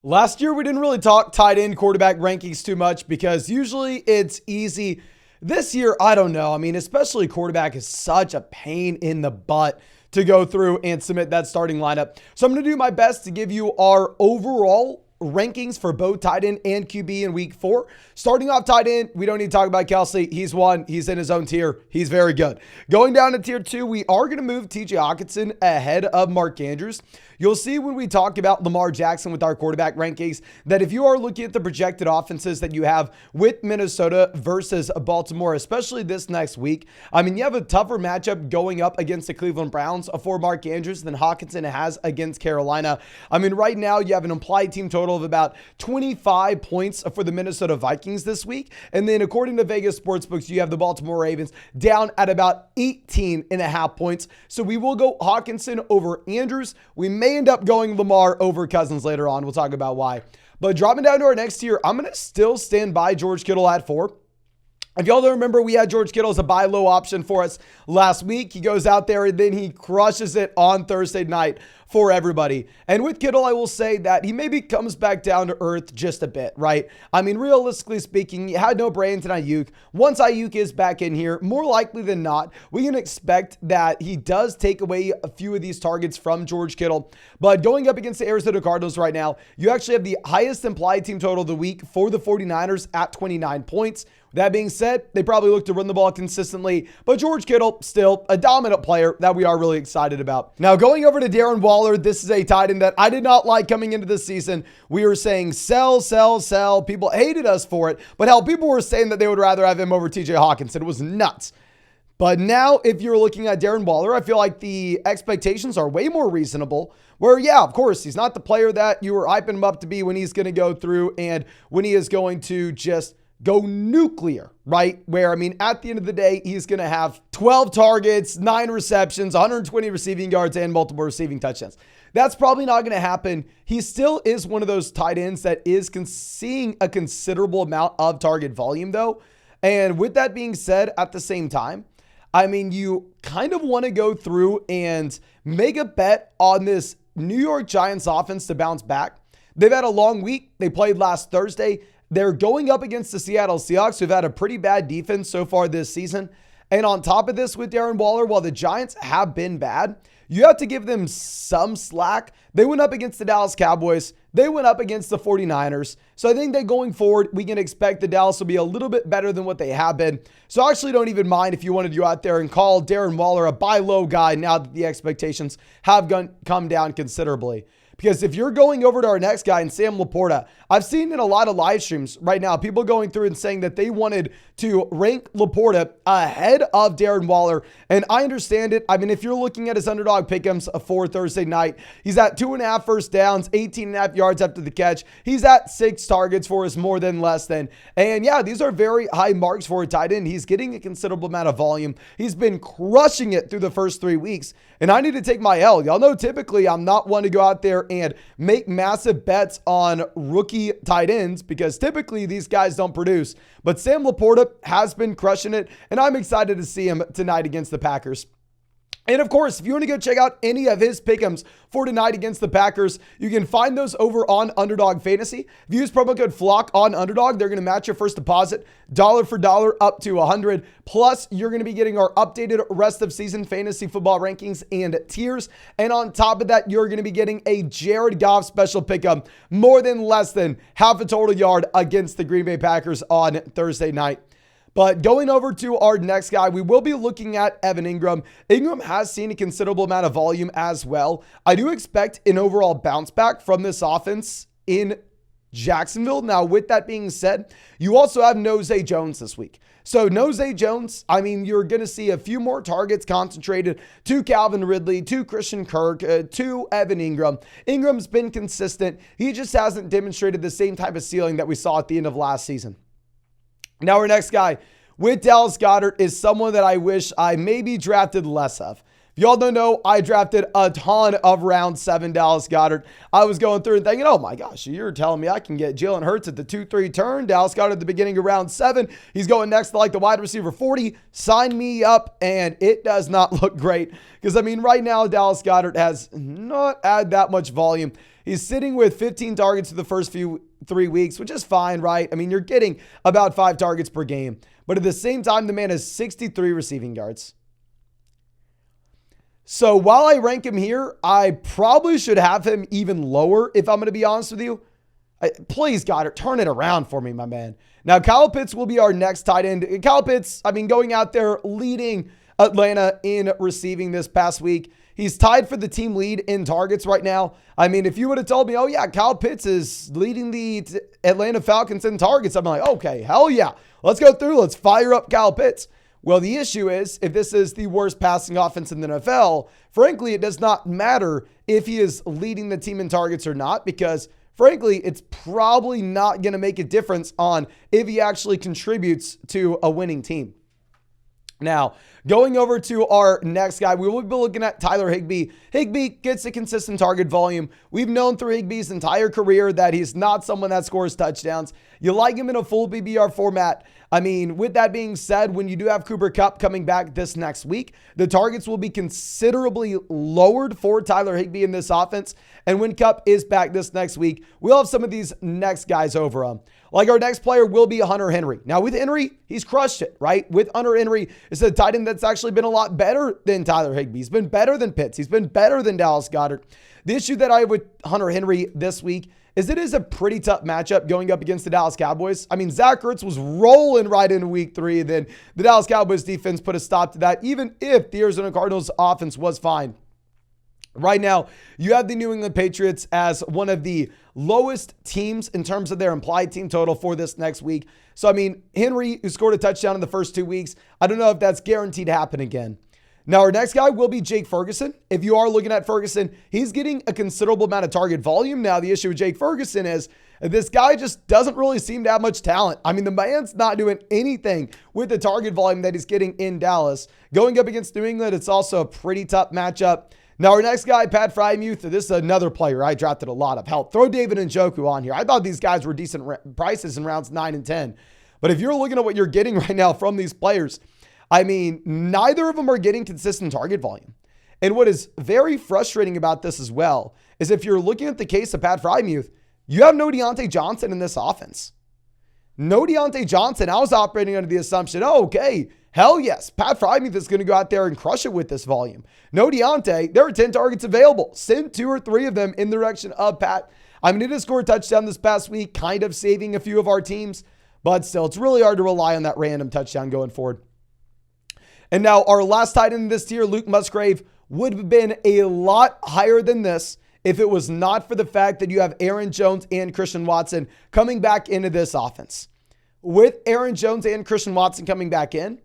Last year, we didn't really talk tight end quarterback rankings too much because usually it's easy. This year, I don't know. I mean, especially quarterback is such a pain in the butt to go through and submit that starting lineup. So I'm going to do my best to give you our overall rankings for both tight end and QB in week 4. Starting off tight end, we don't need to talk about Kelsey. He's one. He's in his own tier. He's very good. Going down to tier 2, we are going to move TJ Hockenson ahead of Mark Andrews. You'll see when we talk about Lamar Jackson with our quarterback rankings that if you are looking at the projected offenses that you have with Minnesota versus Baltimore, especially this next week, I mean, you have a tougher matchup going up against the Cleveland Browns for Mark Andrews than Hockenson has against Carolina. I mean, right now you have an implied team total of about 25 points for the Minnesota Vikings this week. And then according to Vegas Sportsbooks, you have the Baltimore Ravens down at about 18.5 points. So we will go Hockenson over Andrews. We may end up going Lamar over Cousins later on. We'll talk about why. But dropping down to our next tier, I'm going to still stand by George Kittle at 4. If y'all don't remember, we had George Kittle as a buy low option for us last week. He goes out there and then he crushes it on Thursday night for everybody. And with Kittle, I will say that he maybe comes back down to earth just a bit, right? I mean, realistically speaking, he had no brains in Ayuk. Once Ayuk is back in here, more likely than not, we can expect that he does take away a few of these targets from George Kittle. But going up against the Arizona Cardinals right now, you actually have the highest implied team total of the week for the 49ers at 29 points. That being said, they probably look to run the ball consistently, but George Kittle, still a dominant player that we are really excited about. Now, going over to Darren Waller, this is a tight end that I did not like coming into this season. We were saying sell, sell, sell. People hated us for it, but hell, people were saying that they would rather have him over TJ Hockenson. It was nuts. But now, if you're looking at Darren Waller, I feel like the expectations are way more reasonable. Where, yeah, of course, he's not the player that you were hyping him up to be when he's going to go through and when he is going to just go nuclear, right? Where, I mean, at the end of the day, he's going to have 12 targets, 9 receptions, 120 receiving yards, and multiple receiving touchdowns. That's probably not going to happen. He still is one of those tight ends that is seeing a considerable amount of target volume, though. And with that being said, at the same time, I mean, you kind of want to go through and make a bet on this New York Giants offense to bounce back. They've had a long week. They played last Thursday. They're going up against the Seattle Seahawks, who've had a pretty bad defense so far this season. And on top of this with Darren Waller, while the Giants have been bad, you have to give them some slack. They went up against the Dallas Cowboys. They went up against the 49ers. So I think that going forward, we can expect the Dallas will be a little bit better than what they have been. So I actually don't even mind if you wanted to go out there and call Darren Waller a buy low guy now that the expectations have come down considerably. Because if you're going over to our next guy in Sam Laporta, I've seen in a lot of live streams right now, people going through and saying that they wanted to rank Laporta ahead of Darren Waller. And I understand it. I mean, if you're looking at his underdog pick'ems for Thursday night, he's at 2.5 first downs, 18.5 yards after the catch. He's at 6 targets for us, more than less than. And yeah, these are very high marks for a tight end. He's getting a considerable amount of volume. He's been crushing it through the first 3 weeks. And I need to take my L. Y'all know typically I'm not one to go out there and make massive bets on rookie tight ends because typically these guys don't produce. But Sam Laporta has been crushing it, and I'm excited to see him tonight against the Packers. And of course, if you want to go check out any of his pick'ems for tonight against the Packers, you can find those over on Underdog Fantasy. If you use promo code FLOCK on Underdog, they're going to match your first deposit dollar for dollar up to $100. Plus, you're going to be getting our updated rest of season fantasy football rankings and tiers. And on top of that, you're going to be getting a Jared Goff special pick'em, more than less than half a total yard against the Green Bay Packers on Thursday night. But going over to our next guy, we will be looking at Evan Ingram. Ingram has seen a considerable amount of volume as well. I do expect an overall bounce back from this offense in Jacksonville. Now, with that being said, you also have Nose Jones this week. So Nose Jones, I mean, you're going to see a few more targets concentrated to Calvin Ridley, to Christian Kirk, to Evan Ingram. Ingram's been consistent. He just hasn't demonstrated the same type of ceiling that we saw at the end of last season. Now, our next guy with Dallas Goedert is someone that I wish I maybe drafted less of. If y'all don't know, I drafted a ton of round 7 Dallas Goedert. I was going through and thinking, oh my gosh, you're telling me I can get Jalen Hurts at the 2-3 turn. Dallas Goedert at the beginning of round 7. He's going next to like the wide receiver 40. Sign me up. And it does not look great because, I mean, right now, Dallas Goedert has not had that much volume. He's sitting with 15 targets for the first 3 weeks, which is fine, right? I mean, you're getting about 5 targets per game. But at the same time, the man has 63 receiving yards. So while I rank him here, I probably should have him even lower if I'm going to be honest with you. Please, Goddard, turn it around for me, my man. Now, Kyle Pitts will be our next tight end. Kyle Pitts, I mean, going out there leading Atlanta in receiving this past week. He's tied for the team lead in targets right now. I mean, if you would have told me, oh yeah, Kyle Pitts is leading the Atlanta Falcons in targets, I'm like, okay, hell yeah. Let's go through. Let's fire up Kyle Pitts. Well, the issue is, if this is the worst passing offense in the NFL, frankly, it does not matter if he is leading the team in targets or not, because frankly, it's probably not going to make a difference on if he actually contributes to a winning team. Now, going over to our next guy, we will be looking at Tyler Higbee. Higbee gets a consistent target volume. We've known through Higbee's entire career that he's not someone that scores touchdowns. You like him in a full PPR format. I mean, with that being said, when you do have Cooper Kupp coming back this next week, the targets will be considerably lowered for Tyler Higbee in this offense. And when Kupp is back this next week, we'll have some of these next guys over him. Like our next player will be Hunter Henry. Now with Henry, he's crushed it, right? With Hunter Henry, it's a tight end that's actually been a lot better than Tyler Higbee. He's been better than Pitts. He's been better than Dallas Goedert. The issue that I have with Hunter Henry this week is it is a pretty tough matchup going up against the Dallas Cowboys. I mean, Zach Ertz was rolling right into week 3. Then the Dallas Cowboys defense put a stop to that, even if the Arizona Cardinals offense was fine. Right now, you have the New England Patriots as one of the lowest teams in terms of their implied team total for this next week. So, I mean, Henry, who scored a touchdown in the first 2 weeks, I don't know if that's guaranteed to happen again. Now, our next guy will be Jake Ferguson. If you are looking at Ferguson, he's getting a considerable amount of target volume. Now, the issue with Jake Ferguson is this guy just doesn't really seem to have much talent. I mean, the man's not doing anything with the target volume that he's getting in Dallas. Going up against New England, it's also a pretty tough matchup. Now, our next guy, Pat Frymuth, this is another player I drafted a lot of. Help, throw David Njoku on here. I thought these guys were decent prices in rounds 9 and 10. But if you're looking at what you're getting right now from these players, I mean, neither of them are getting consistent target volume. And what is very frustrating about this as well is if you're looking at the case of Pat Frymuth, you have no Deontay Johnson in this offense. No Deontay Johnson. I was operating under the assumption, oh, okay, hell yes, Pat Frymuth is going to go out there and crush it with this volume. No Deontay, there are 10 targets available. Send 2 or 3 of them in the direction of Pat. I mean, he did score a touchdown this past week, kind of saving a few of our teams, but still, it's really hard to rely on that random touchdown going forward. And now our last tight end in this tier, Luke Musgrave, would have been a lot higher than this if it was not for the fact that you have Aaron Jones and Christian Watson coming back into this offense. With Aaron Jones and Christian Watson coming back in,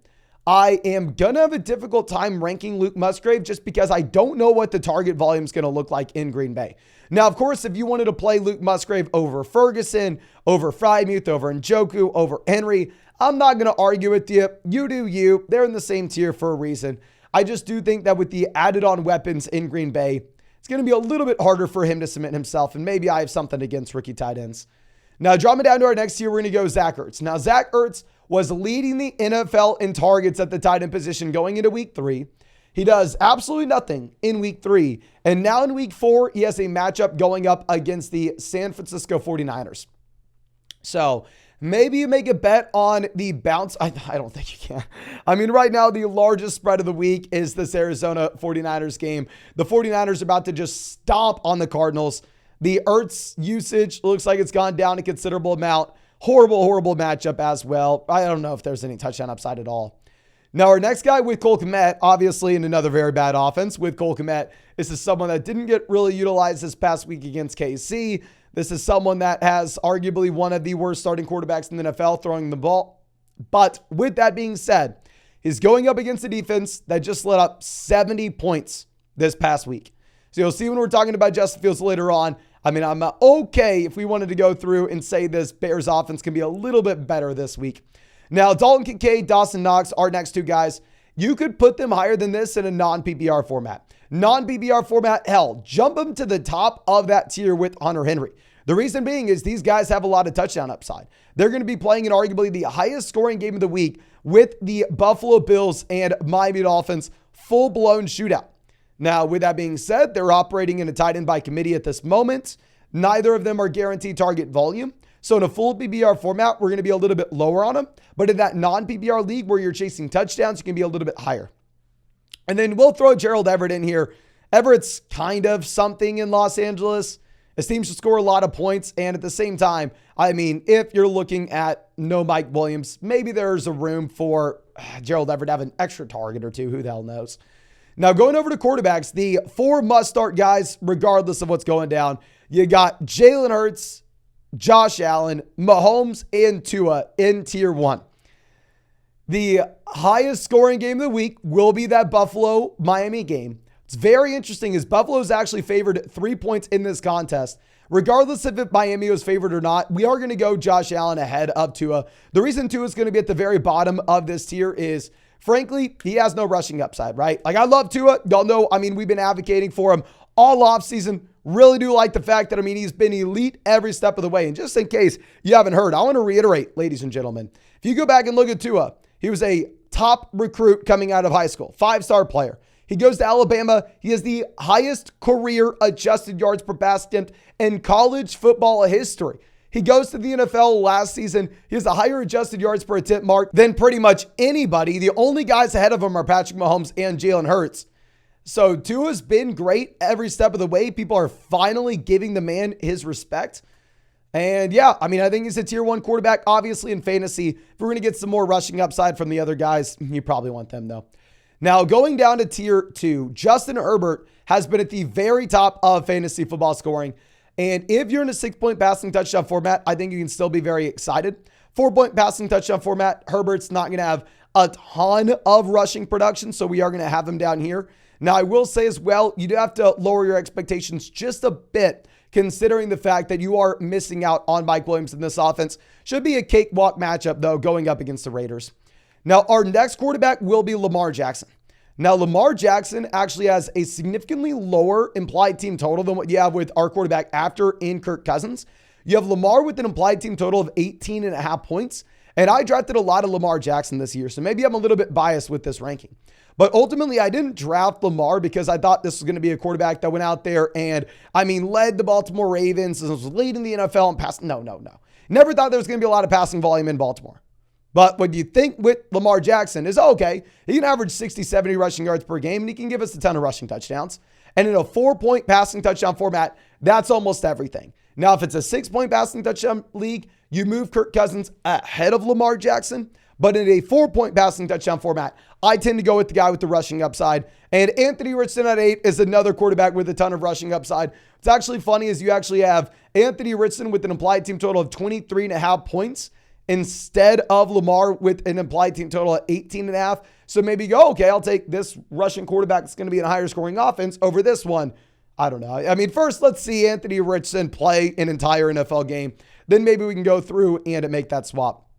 I am going to have a difficult time ranking Luke Musgrave just because I don't know what the target volume is going to look like in Green Bay. Now, of course, if you wanted to play Luke Musgrave over Ferguson, over Frymuth, over Njoku, over Henry, I'm not going to argue with you. You do you. They're in the same tier for a reason. I just do think that with the added on weapons in Green Bay, it's going to be a little bit harder for him to submit himself, and maybe I have something against rookie tight ends. Now, dropping down to our next tier, we're going to go Zach Ertz. Now, Zach Ertz was leading the NFL in targets at the tight end position going into week 3. He does absolutely nothing in week 3. And now in week 4, he has a matchup going up against the San Francisco 49ers. So maybe you make a bet on the bounce. I don't think you can. I mean, right now, the largest spread of the week is this Arizona 49ers game. The 49ers are about to just stomp on the Cardinals. The Ertz usage looks like it's gone down a considerable amount. Horrible matchup as well. I don't know if there's any touchdown upside at all. Now, our next guy with Cole Kmet, obviously in another very bad offense with Cole Kmet. This is someone that didn't get really utilized this past week against KC. This is someone that has arguably one of the worst starting quarterbacks in the NFL throwing the ball. But with that being said, he's going up against a defense that just let up 70 points this past week. So you'll see when we're talking about Justin Fields later on. I mean, I'm okay if we wanted to go through and say this Bears offense can be a little bit better this week. Now, Dalton Kincaid, Dawson Knox, our next 2 guys. You could put them higher than this in a non-PPR format. Non-PPR format, hell, jump them to the top of that tier with Hunter Henry. The reason being is these guys have a lot of touchdown upside. They're going to be playing in arguably the highest scoring game of the week with the Buffalo Bills and Miami Dolphins full-blown shootout. Now, with that being said, they're operating in a tight end by committee at this moment. Neither of them are guaranteed target volume. So in a full PPR format, we're going to be a little bit lower on them. But in that non-PPR league where you're chasing touchdowns, you can be a little bit higher. And then we'll throw Gerald Everett in here. Everett's kind of something in Los Angeles. His team should score a lot of points. And at the same time, I mean, if you're looking at no Mike Williams, maybe there's a room for Gerald Everett to have an extra target or two. Who the hell knows? Now, going over to quarterbacks, the 4 must-start guys, regardless of what's going down. You got Jalen Hurts, Josh Allen, Mahomes, and Tua in tier 1. The highest scoring game of the week will be that Buffalo-Miami game. It's very interesting as Buffalo's actually favored 3 points in this contest. Regardless of if Miami was favored or not, we are going to go Josh Allen ahead of Tua. The reason Tua is going to be at the very bottom of this tier is, frankly, he has no rushing upside, right? Like, I love Tua. Y'all know, I mean, we've been advocating for him all offseason. Really do like the fact that, I mean, he's been elite every step of the way. And just in case you haven't heard, I want to reiterate, ladies and gentlemen, if you go back and look at Tua, he was a top recruit coming out of high school, 5-star player. He goes to Alabama. He has the highest career adjusted yards per pass attempt in college football history. He goes to the NFL last season. He has a higher adjusted yards per attempt mark than pretty much anybody. The only guys ahead of him are Patrick Mahomes and Jalen Hurts. So Tua's been great every step of the way. People are finally giving the man his respect. And yeah, I mean, I think he's a tier 1 quarterback, obviously in fantasy. If we're going to get some more rushing upside from the other guys, you probably want them though. Now, going down to tier 2, Justin Herbert has been at the very top of fantasy football scoring. And if you're in a 6-point passing touchdown format, I think you can still be very excited. 4-point passing touchdown format, Herbert's not going to have a ton of rushing production, so we are going to have him down here. Now, I will say as well, you do have to lower your expectations just a bit, considering the fact that you are missing out on Mike Williams in this offense. Should be a cakewalk matchup, though, going up against the Raiders. Now, our next quarterback will be Lamar Jackson. Now, Lamar Jackson actually has a significantly lower implied team total than what you have with our quarterback after in Kirk Cousins. You have Lamar with an implied team total of 18.5 points. And I drafted a lot of Lamar Jackson this year, so maybe I'm a little bit biased with this ranking. But ultimately, I didn't draft Lamar because I thought this was going to be a quarterback that went out there and, I mean, led the Baltimore Ravens and was leading the NFL and passing. No. Never thought there was going to be a lot of passing volume in Baltimore. But what you think with Lamar Jackson is, okay, he can average 60, 70 rushing yards per game, and he can give us a ton of rushing touchdowns. And in a 4-point passing touchdown format, that's almost everything. Now, if it's a 6-point passing touchdown league, you move Kirk Cousins ahead of Lamar Jackson. But in a 4-point passing touchdown format, I tend to go with the guy with the rushing upside. And Anthony Richardson at 8 is another quarterback with a ton of rushing upside. What's actually funny is you actually have Anthony Richardson with an implied team total of 23.5 points instead of Lamar with an implied team total at 18.5. So maybe you go, okay, I'll take this rushing quarterback that's going to be in a higher scoring offense over this one. I don't know. I mean, first, let's see Anthony Richardson play an entire NFL game. Then maybe we can go through and make that swap.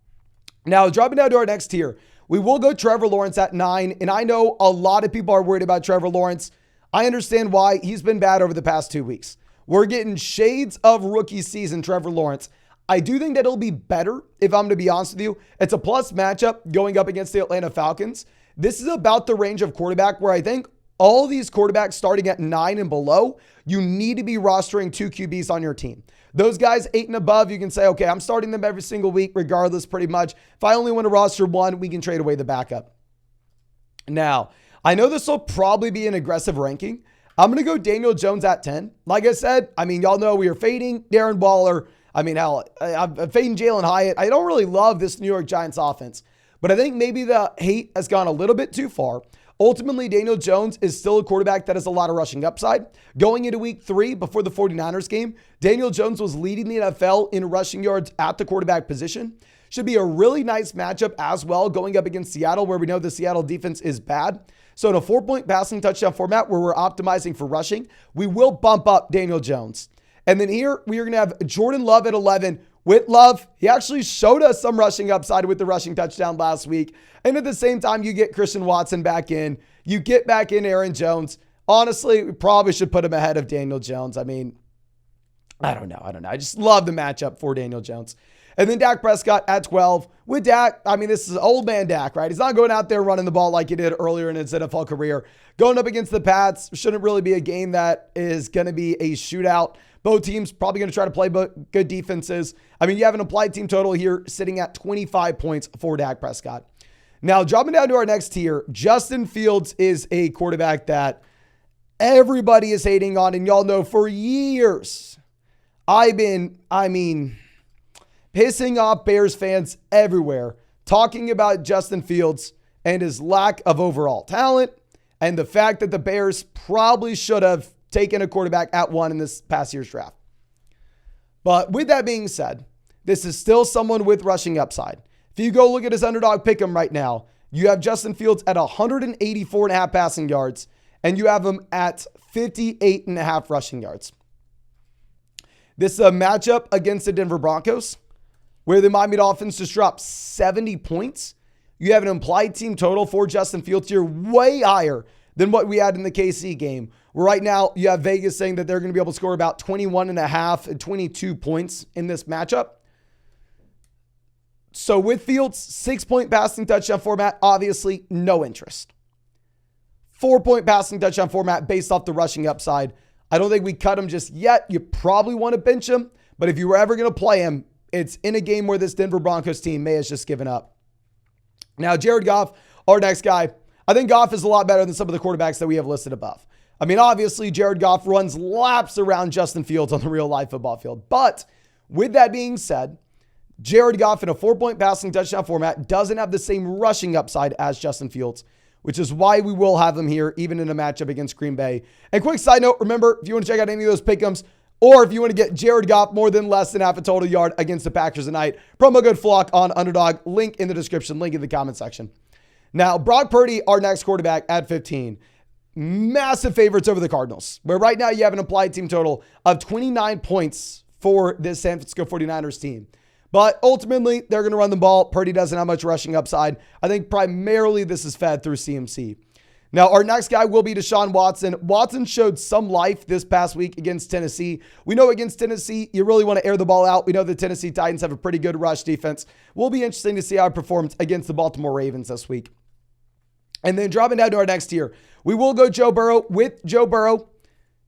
Now, dropping down to our next tier, we will go Trevor Lawrence at 9. And I know a lot of people are worried about Trevor Lawrence. I understand why. He's been bad over the past 2 weeks. We're getting shades of rookie season Trevor Lawrence. I do think that it'll be better, if I'm going to be honest with you. It's a plus matchup going up against the Atlanta Falcons. This is about the range of quarterback where I think all these quarterbacks starting at 9 and below, you need to be rostering 2 QBs on your team. Those guys 8 and above, you can say, okay, I'm starting them every single week, regardless, pretty much. If I only want to roster 1, we can trade away the backup. Now, I know this will probably be an aggressive ranking. I'm going to go Daniel Jones at 10. Like I said, I mean, y'all know we are fading Darren Waller. I mean, hell, I'm fading Jalen Hyatt. I don't really love this New York Giants offense, but I think maybe the hate has gone a little bit too far. Ultimately, Daniel Jones is still a quarterback that has a lot of rushing upside. Going into week 3 before the 49ers game, Daniel Jones was leading the NFL in rushing yards at the quarterback position. Should be a really nice matchup as well going up against Seattle, where we know the Seattle defense is bad. So in a 4-point passing touchdown format where we're optimizing for rushing, we will bump up Daniel Jones. And then here we are going to have Jordan Love at 11 with Love. He actually showed us some rushing upside with the rushing touchdown last week. And at the same time, you get Christian Watson back in. You get back in Aaron Jones. Honestly, we probably should put him ahead of Daniel Jones. I mean, I don't know. I just love the matchup for Daniel Jones. And then Dak Prescott at 12. With Dak, I mean, this is old man Dak, right? He's not going out there running the ball like he did earlier in his NFL career. Going up against the Pats shouldn't really be a game that is going to be a shootout. Both teams probably going to try to play good defenses. I mean, you have an applied team total here sitting at 25 points for Dak Prescott. Now, dropping down to our next tier, Justin Fields is a quarterback that everybody is hating on. And y'all know for years, I've been, pissing off Bears fans everywhere, talking about Justin Fields and his lack of overall talent and the fact that the Bears probably should have taken a quarterback at 1 in this past year's draft. But with that being said, this is still someone with rushing upside. If you go look at his underdog pick'em right now, you have Justin Fields at 184.5 passing yards, and you have him at 58.5 rushing yards. This is a matchup against the Denver Broncos, where the Miami Dolphins just dropped 70 points. You have an implied team total for Justin Fields here way higher than what we had in the KC game. Right now, you have Vegas saying that they're going to be able to score about 21.5 and 22 points in this matchup. So with Fields, 6-point passing touchdown format, obviously no interest. 4-point passing touchdown format based off the rushing upside. I don't think we cut him just yet. You probably want to bench him, but if you were ever going to play him, it's in a game where this Denver Broncos team may have just given up. Now, Jared Goff, our next guy. I think Goff is a lot better than some of the quarterbacks that we have listed above. I mean, obviously, Jared Goff runs laps around Justin Fields on the real life football field. But with that being said, Jared Goff in a 4-point passing touchdown format doesn't have the same rushing upside as Justin Fields, which is why we will have him here, even in a matchup against Green Bay. And quick side note, remember, if you want to check out any of those pick'ems, or if you want to get Jared Goff more than less than half a total yard against the Packers tonight, promo code FLOCK on Underdog, link in the description, link in the comment section. Now, Brock Purdy, our next quarterback at 15. Massive favorites over the Cardinals, where right now you have an applied team total of 29 points for this San Francisco 49ers team. But ultimately, they're going to run the ball. Purdy doesn't have much rushing upside. I think primarily this is fed through CMC. Now, our next guy will be Deshaun Watson. Watson showed some life this past week against Tennessee. We know against Tennessee, you really want to air the ball out. We know the Tennessee Titans have a pretty good rush defense. Will be interesting to see how it performs against the Baltimore Ravens this week. And then dropping down to our next tier, we will go Joe Burrow. With Joe Burrow,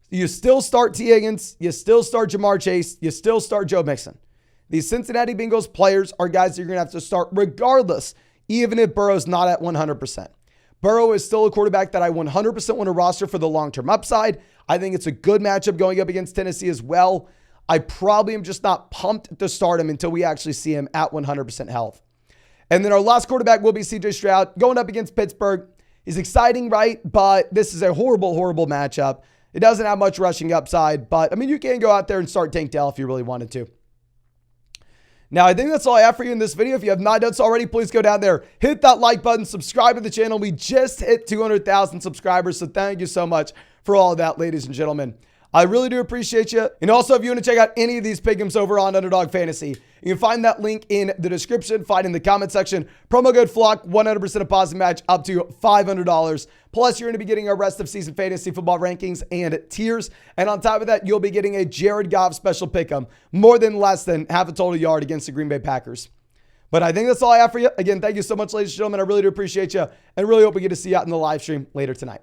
you still start T. Higgins. You still start Jamar Chase. You still start Joe Mixon. These Cincinnati Bengals players are guys that you're going to have to start regardless, even if Burrow's not at 100%. Burrow is still a quarterback that I 100% want to roster for the long-term upside. I think it's a good matchup going up against Tennessee as well. I probably am just not pumped to start him until we actually see him at 100% health. And then our last quarterback will be CJ Stroud going up against Pittsburgh. He's exciting, right? But this is a horrible, horrible matchup. It doesn't have much rushing upside, but I mean, you can go out there and start Tank Dell if you really wanted to. Now, I think that's all I have for you in this video. If you have not done so already, please go down there, hit that like button, subscribe to the channel. We just hit 200,000 subscribers, so thank you so much for all of that, ladies and gentlemen. I really do appreciate you. And also, if you want to check out any of these pick'ems over on Underdog Fantasy, you can find that link in the description, find in the comment section. Promo code FLOCK, 100% deposit match up to $500. Plus, you're going to be getting our rest of season fantasy football rankings and tiers. And on top of that, you'll be getting a Jared Goff special pick'em, more than less than half a total yard against the Green Bay Packers. But I think that's all I have for you. Again, thank you so much, ladies and gentlemen. I really do appreciate you, and really hope we get to see you out in the live stream later tonight.